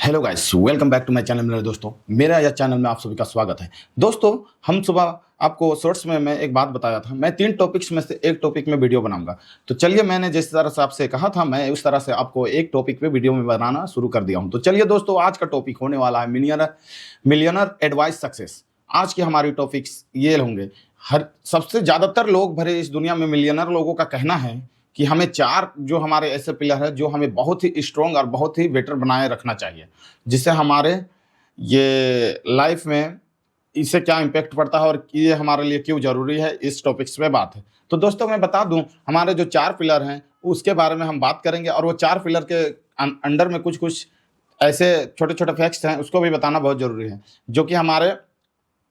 Hello guys, welcome back to my channel. मेरे दोस्तों, मेरा यह चैनल में आप सभी का स्वागत है। दोस्तों, हम सुबह आपको शॉर्ट्स में मैं एक बात बताया था, मैं 3 टॉपिक्स में से एक टॉपिक में वीडियो बनाऊंगा। तो चलिए, मैंने जिस तरह से आपसे कहा था, मैं उस तरह से आपको एक टॉपिक पे वीडियो में बनाना शुरू कर दिया हूं। तो चलिए दोस्तों, आज का टॉपिक होने वाला है मिलियनर एडवाइस सक्सेस। आज के हमारी टॉपिक्स ये होंगे। हर सबसे ज़्यादातर लोग भरे इस दुनिया में मिलियनर लोगों का कहना है कि हमें 4 जो हमारे ऐसे पिलर है जो हमें बहुत ही स्ट्रॉन्ग और बहुत ही बेटर बनाए रखना चाहिए, जिससे हमारे ये लाइफ में इससे क्या इम्पैक्ट पड़ता है और ये हमारे लिए क्यों ज़रूरी है, इस टॉपिक्स पे बात है। तो दोस्तों, मैं बता दूं, हमारे जो 4 पिलर हैं उसके बारे में हम बात करेंगे, और वो 4 पिलर के अंडर में कुछ कुछ ऐसे छोटे छोटे फैक्ट्स हैं, उसको भी बताना बहुत ज़रूरी है, जो कि हमारे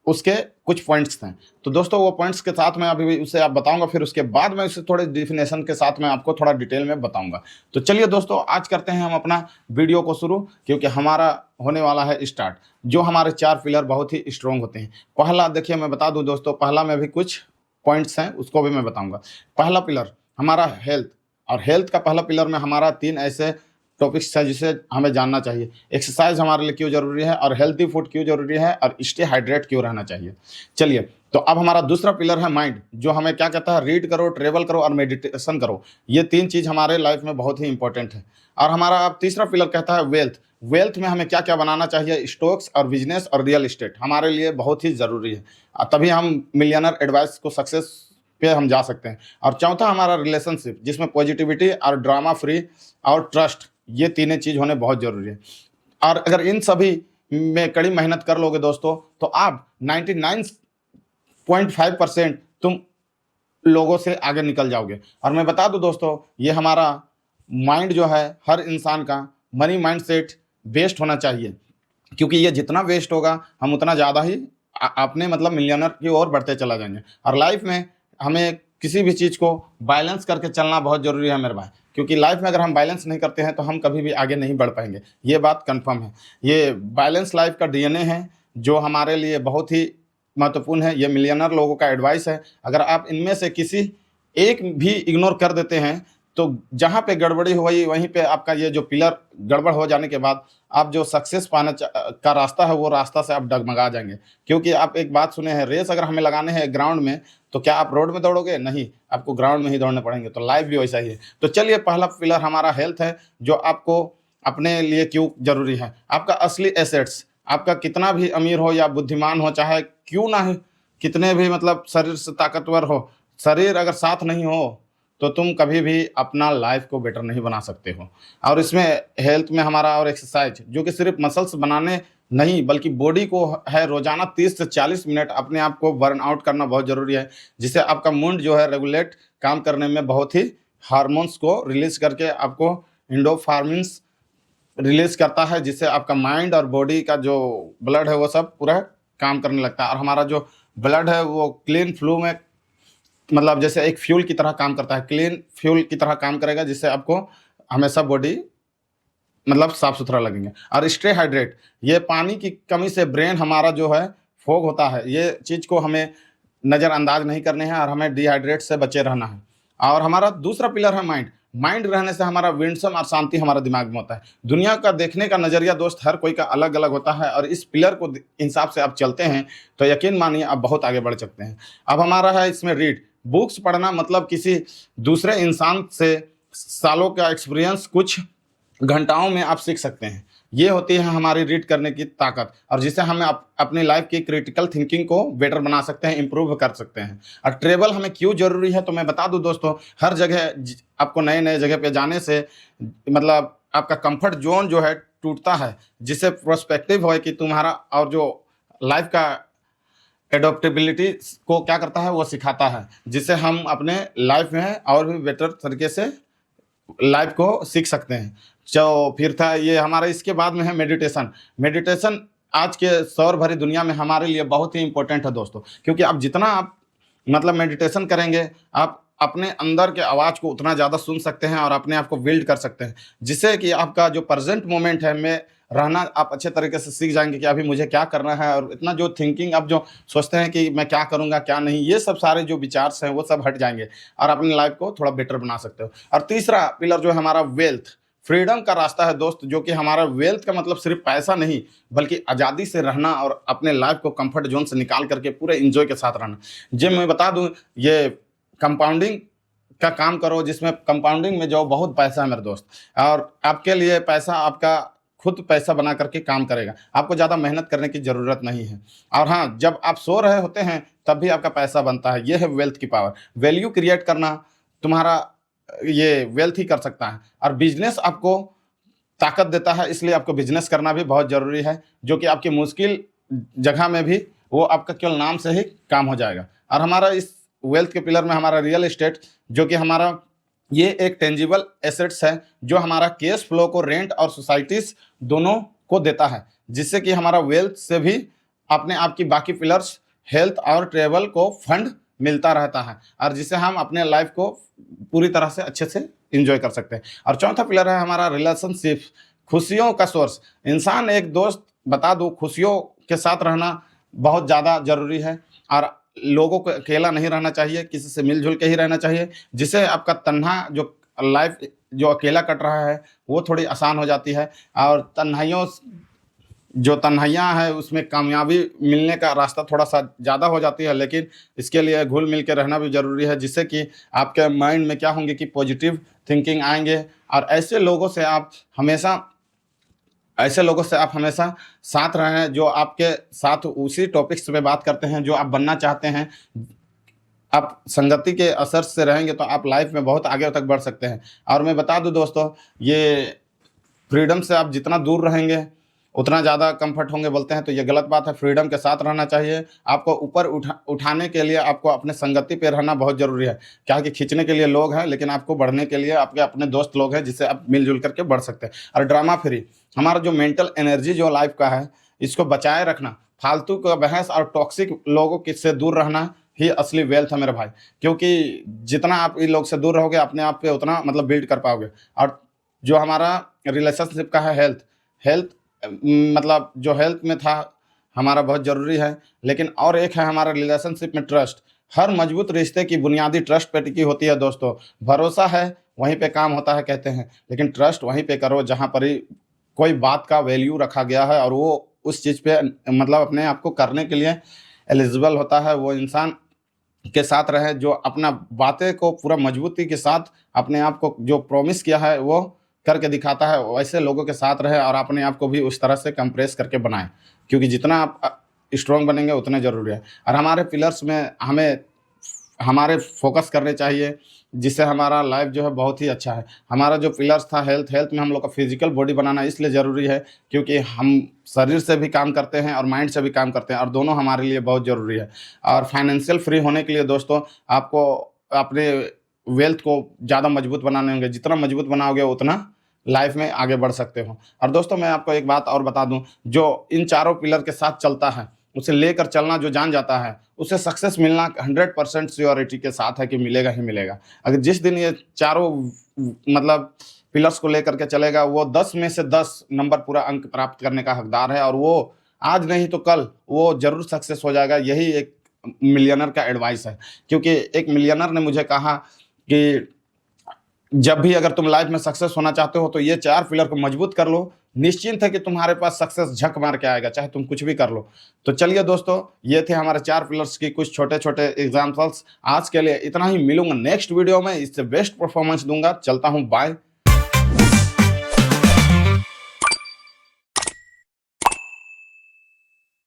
उसके कुछ पॉइंट्स हैं। तो दोस्तों, वो पॉइंट्स के साथ मैं अभी उसे आप बताऊंगा, फिर उसके बाद मैं उसे थोड़े डिफिनेशन के साथ मैं आपको थोड़ा डिटेल में बताऊंगा। तो चलिए दोस्तों, आज करते हैं हम अपना वीडियो को शुरू, क्योंकि हमारा होने वाला है स्टार्ट। जो हमारे 4 पिलर बहुत ही स्ट्रॉन्ग होते हैं। पहला देखिए, मैं बता दूं दोस्तों, पहला में भी कुछ पॉइंट्स हैं, उसको भी मैं बताऊँगा। पहला पिलर हमारा हेल्थ, और हेल्थ का पहला पिलर में हमारा 3 ऐसे टॉपिक्स है जिसे हमें जानना चाहिए। एक्सरसाइज हमारे लिए क्यों जरूरी है, और हेल्थी फूड क्यों जरूरी है, और स्टे हाइड्रेट क्यों रहना चाहिए। चलिए, तो अब हमारा दूसरा पिलर है माइंड, जो हमें क्या कहता है, रीड करो, ट्रेवल करो और मेडिटेशन करो। ये 3 चीज़ हमारे लाइफ में बहुत ही इंपॉर्टेंट है। और हमारा अब तीसरा पिलर कहता है वेल्थ। वेल्थ में हमें क्या क्या बनाना चाहिए, स्टॉक्स और बिजनेस और रियल इस्टेट हमारे लिए बहुत ही ज़रूरी है, तभी हम मिलियनर एडवाइस को सक्सेस पे हम जा सकते हैं। और चौथा हमारा रिलेशनशिप, जिसमें पॉजिटिविटी और ड्रामा फ्री और ट्रस्ट, ये तीनों चीज़ होने बहुत ज़रूरी है। और अगर इन सभी में कड़ी मेहनत कर लोगे दोस्तों, तो आप 99.5% तुम लोगों से आगे निकल जाओगे। और मैं बता दूं दोस्तों, ये हमारा माइंड जो है, हर इंसान का मनी माइंडसेट वेस्ट होना चाहिए, क्योंकि ये जितना वेस्ट होगा, हम उतना ज़्यादा ही अपने मतलब मिलियनर की ओर बढ़ते चला जाएंगे। और लाइफ में हमें किसी भी चीज़ को बैलेंस करके चलना बहुत ज़रूरी है मेरे भाई, क्योंकि लाइफ में अगर हम बैलेंस नहीं करते हैं तो हम कभी भी आगे नहीं बढ़ पाएंगे। ये बात कंफर्म है। ये बैलेंस लाइफ का डीएनए है, जो हमारे लिए बहुत ही महत्वपूर्ण है। ये मिलियनर लोगों का एडवाइस है। अगर आप इनमें से किसी एक भी इग्नोर कर देते हैं, तो जहाँ पे गड़बड़ी हुई वहीं पे आपका ये जो पिलर गड़बड़ हो जाने के बाद आप जो सक्सेस पाना का रास्ता है, वो रास्ता से आप डगमगा जाएंगे। क्योंकि आप एक बात सुने हैं, रेस अगर हमें लगाने हैं ग्राउंड में, तो क्या आप रोड में दौड़ोगे? नहीं, आपको ग्राउंड में ही दौड़ने पड़ेंगे। तो लाइफ भी वैसा ही है। तो चलिए, पहला पिलर हमारा हेल्थ है, जो आपको अपने लिए क्यों जरूरी है। आपका असली एसेट्स, आपका कितना भी अमीर हो या बुद्धिमान हो, चाहे क्यों ना हो, कितने भी मतलब शरीर से ताकतवर हो, शरीर अगर साथ नहीं हो तो तुम कभी भी अपना लाइफ को बेटर नहीं बना सकते हो। और इसमें हेल्थ में हमारा और एक्सरसाइज, जो कि सिर्फ मसल्स बनाने नहीं, बल्कि बॉडी को है रोजाना 30 से 40 मिनट अपने आप को बर्न आउट करना बहुत ज़रूरी है, जिससे आपका मूड जो है रेगुलेट काम करने में बहुत ही हार्मोन्स को रिलीज करके आपको इंडोफार्मिन्स रिलीज करता है, जिससे आपका माइंड और बॉडी का जो ब्लड है वो सब पूरा काम करने लगता है। और हमारा जो ब्लड है वो क्लीन फ्लो में, मतलब जैसे एक फ्यूल की तरह काम करता है, क्लीन फ्यूल की तरह काम करेगा, जिससे आपको हमेशा बॉडी मतलब साफ सुथरा लगेंगे। और स्टे हाइड्रेट, ये पानी की कमी से ब्रेन हमारा जो है फोग होता है, ये चीज़ को हमें नज़रअंदाज नहीं करने हैं, और हमें डिहाइड्रेट से बचे रहना है। और हमारा दूसरा पिलर है माइंड। माइंड रहने से हमारा विंडसम और शांति हमारा दिमाग में होता है। दुनिया का देखने का नज़रिया दोस्त हर कोई का अलग अलग होता है, और इस पिलर को हिसाब से आप चलते हैं तो यकीन मानिए आप बहुत आगे बढ़ सकते हैं। अब हमारा है इसमें रीड। बुक्स पढ़ना मतलब किसी दूसरे इंसान से सालों का एक्सपीरियंस कुछ घंटाओं में आप सीख सकते हैं। ये होती है हमारी रीड करने की ताकत, और जिससे हमें अपनी लाइफ की क्रिटिकल थिंकिंग को बेटर बना सकते हैं, इंप्रूव कर सकते हैं। और ट्रेवल हमें क्यों जरूरी है, तो मैं बता दूं दोस्तों, हर जगह आपको नए नए जगह पे जाने से मतलब आपका कंफर्ट जोन जो है टूटता है, जिससे प्रोस्पेक्टिव हो कि तुम्हारा और जो लाइफ का एडोप्टेबिलिटी को क्या करता है, वो सिखाता है, जिससे हम अपने लाइफ में और भी बेटर तरीके से लाइफ को सीख सकते हैं। जो फिर था ये हमारा, इसके बाद में है मेडिटेशन। मेडिटेशन आज के शोर भरी दुनिया में हमारे लिए बहुत ही इंपॉर्टेंट है दोस्तों, क्योंकि अब जितना आप मतलब मेडिटेशन करेंगे, आप अपने अंदर के आवाज़ को उतना ज़्यादा सुन सकते हैं और अपने आप को बिल्ड कर सकते हैं, जिससे कि आपका जो प्रेजेंट मोमेंट है में रहना आप अच्छे तरीके से सीख जाएंगे कि अभी मुझे क्या करना है। और इतना जो थिंकिंग आप जो सोचते हैं कि मैं क्या करूँगा क्या नहीं, ये सब सारे जो विचार हैं वो सब हट जाएंगे, और अपनी लाइफ को थोड़ा बेटर बना सकते हो। और तीसरा पिलर जो है हमारा वेल्थ, फ्रीडम का रास्ता है दोस्त, जो कि हमारा वेल्थ का मतलब सिर्फ पैसा नहीं, बल्कि आज़ादी से रहना और अपने लाइफ को कंफर्ट जोन से निकाल करके पूरे इंजॉय के साथ रहना। जी मैं बता दूं, ये कंपाउंडिंग का काम करो, जिसमें कंपाउंडिंग में जो बहुत पैसा है मेरे दोस्त, और आपके लिए पैसा आपका खुद पैसा बना करके काम करेगा, आपको ज़्यादा मेहनत करने की ज़रूरत नहीं है। और हाँ, जब आप सो रहे होते हैं तब भी आपका पैसा बनता है। ये है वेल्थ की पावर। वैल्यू क्रिएट करना तुम्हारा ये वेल्थ ही कर सकता है। और बिजनेस आपको ताकत देता है, इसलिए आपको बिजनेस करना भी बहुत ज़रूरी है, जो कि आपकी मुश्किल जगह में भी वो आपका केवल नाम से ही काम हो जाएगा। और हमारा इस वेल्थ के पिलर में हमारा रियल एस्टेट, जो कि हमारा ये एक टेंजिबल एसेट्स है, जो हमारा कैश फ्लो को रेंट और सोसाइटीज दोनों को देता है, जिससे कि हमारा वेल्थ से भी अपने आप की बाकी पिलर्स हेल्थ और ट्रेवल को फंड मिलता रहता है, और जिससे हम अपने लाइफ को पूरी तरह से अच्छे से इंजॉय कर सकते हैं। और चौथा पिलर है हमारा रिलेशनशिप, खुशियों का सोर्स। इंसान एक दोस्त बता दो, खुशियों के साथ रहना बहुत ज़्यादा ज़रूरी है, और लोगों को अकेला नहीं रहना चाहिए, किसी से मिलजुल के ही रहना चाहिए, जिससे आपका तन्हा जो लाइफ जो अकेला कट रहा है वो थोड़ी आसान हो जाती है। और तन्हाइयाँ है उसमें कामयाबी मिलने का रास्ता थोड़ा सा ज़्यादा हो जाती है, लेकिन इसके लिए घुल मिल के रहना भी ज़रूरी है, जिससे कि आपके माइंड में क्या होंगे कि पॉजिटिव थिंकिंग आएंगे। और ऐसे लोगों से आप हमेशा साथ रहें, जो आपके साथ उसी टॉपिक्स पे बात करते हैं जो आप बनना चाहते हैं। आप संगति के असर से रहेंगे तो आप लाइफ में बहुत आगे तक बढ़ सकते हैं। और मैं बता दूं दोस्तों, ये फ्रीडम से आप जितना दूर रहेंगे उतना ज़्यादा कंफर्ट होंगे बोलते हैं, तो ये गलत बात है। फ्रीडम के साथ रहना चाहिए। आपको ऊपर उठाने के लिए आपको अपने संगति पे रहना बहुत ज़रूरी है। क्या कि खींचने के लिए लोग हैं, लेकिन आपको बढ़ने के लिए आपके अपने दोस्त लोग हैं, जिससे आप मिलजुल करके बढ़ सकते हैं। और ड्रामा फ्री, हमारा जो मेंटल एनर्जी जो लाइफ का है, इसको बचाए रखना, फालतू का बहस और टॉक्सिक लोगों से दूर रहना ही असली वेल्थ है मेरे भाई। क्योंकि जितना आप इन लोग से दूर रहोगे, अपने आप पे उतना मतलब बिल्ड कर पाओगे। और जो हमारा रिलेशनशिप का है हेल्थ मतलब जो हेल्थ में था हमारा बहुत ज़रूरी है, लेकिन और एक है हमारा रिलेशनशिप में ट्रस्ट। हर मजबूत रिश्ते की बुनियादी ट्रस्ट पे टिकी होती है दोस्तों। भरोसा है वहीं पे काम होता है कहते हैं, लेकिन ट्रस्ट वहीं पे करो जहाँ पर ही कोई बात का वैल्यू रखा गया है, और वो उस चीज़ पे मतलब अपने आप को करने के लिए एलिजिबल होता है। वो इंसान के साथ रहे जो अपना बातें को पूरा मजबूती के साथ अपने आप को जो प्रॉमिस किया है वो करके दिखाता है, वैसे लोगों के साथ रहे और अपने आप को भी उस तरह से कंप्रेस करके बनाए, क्योंकि जितना आप स्ट्रॉन्ग बनेंगे उतना ज़रूरी है। और हमारे पिलर्स में हमें हमारे फोकस करने चाहिए, जिससे हमारा लाइफ जो है बहुत ही अच्छा है। हमारा जो पिलर्स था हेल्थ में हम लोग का फिजिकल बॉडी बनाना इसलिए ज़रूरी है क्योंकि हम शरीर से भी काम करते हैं और माइंड से भी काम करते हैं, और दोनों हमारे लिए बहुत ज़रूरी है। और फाइनेंशियल फ्री होने के लिए दोस्तों आपको अपने वेल्थ को ज़्यादा मजबूत बनाने होंगे। जितना मजबूत बनाओगे उतना लाइफ में आगे बढ़ सकते हो। और दोस्तों मैं आपको एक बात और बता दूं, जो इन चारों पिलर के साथ चलता है, उसे लेकर चलना जो जान जाता है, उसे सक्सेस मिलना 100% श्योरिटी के साथ है कि मिलेगा ही मिलेगा। अगर जिस दिन ये चारों मतलब पिलर्स को लेकर के चलेगा, वो 10 में से 10 नंबर पूरा अंक प्राप्त करने का हकदार है, और वो आज नहीं तो कल वो जरूर सक्सेस हो जाएगा। यही एक मिलियनर का एडवाइस है, क्योंकि एक मिलियनर ने मुझे कहा कि जब भी अगर तुम लाइफ में सक्सेस होना चाहते हो तो ये 4 पिलर को मजबूत कर लो, निश्चिंत है कि तुम्हारे पास सक्सेस झक मार के आएगा, चाहे तुम कुछ भी कर लो। तो चलिए दोस्तों, ये थे हमारे 4 पिलर्स की कुछ छोटे छोटे एग्जाम्पल्स। आज के लिए इतना ही, मिलूंगा नेक्स्ट वीडियो में, इससे बेस्ट परफॉर्मेंस दूंगा। चलता हूँ, बाय।